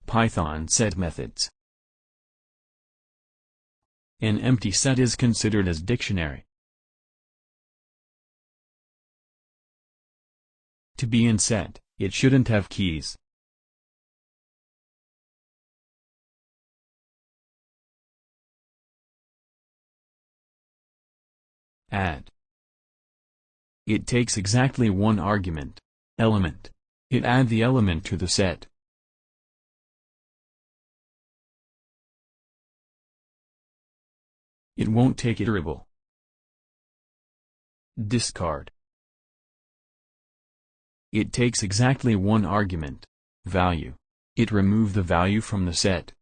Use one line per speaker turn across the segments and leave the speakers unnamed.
Python set methods. An empty set is considered as dictionary. To be in set, it shouldn't have keys. Add. It takes exactly one argument, element. It add the element to the set. It won't take iterable. Discard. It takes exactly one argument, value. It remove the value from the set.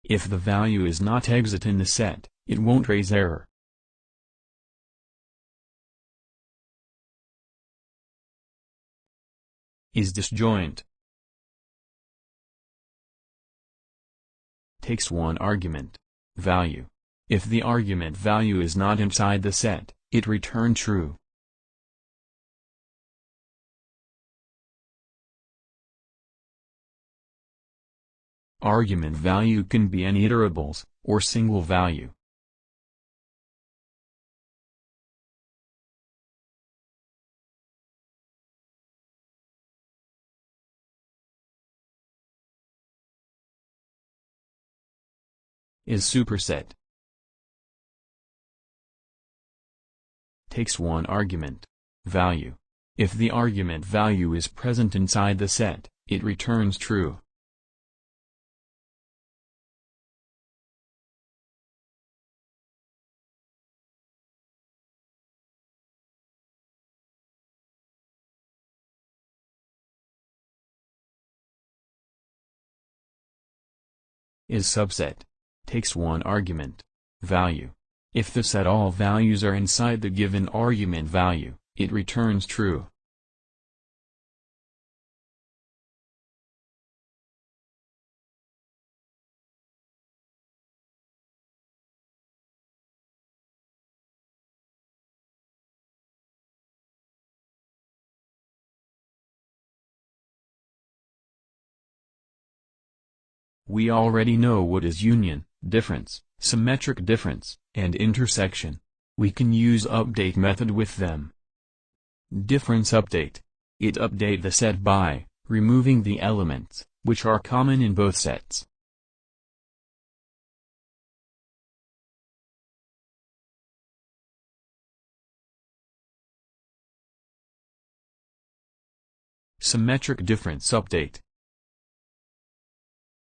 If the value is not exit in the set, it won't raise error. Is disjoint. Takes one argument, value. If the argument value is not inside the set, it return true. Argument value can be any iterables, or single value. Is superset. Takes one argument, value. If the argument value is present inside the set, it returns true. Is subset. Takes one argument, value. If the set all values are inside the given argument value, it returns true. We already know what is union, difference, symmetric difference, and intersection. We can use update method with them. Difference update. It update the set by removing the elements, which are common in both sets. Symmetric difference update.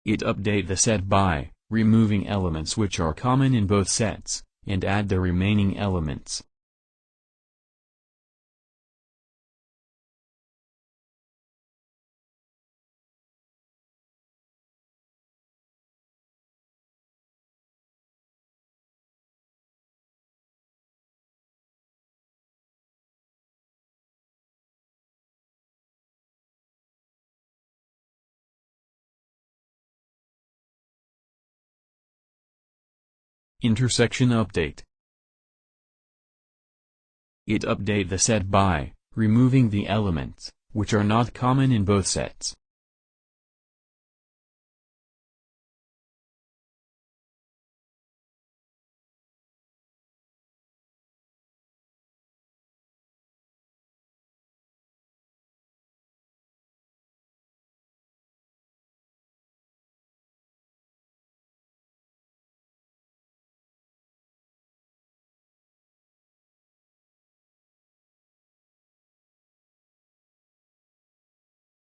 It update the set by removing elements which are common in both sets, and add the remaining elements. Intersection update. It update the set by removing the elements, which are not common in both sets.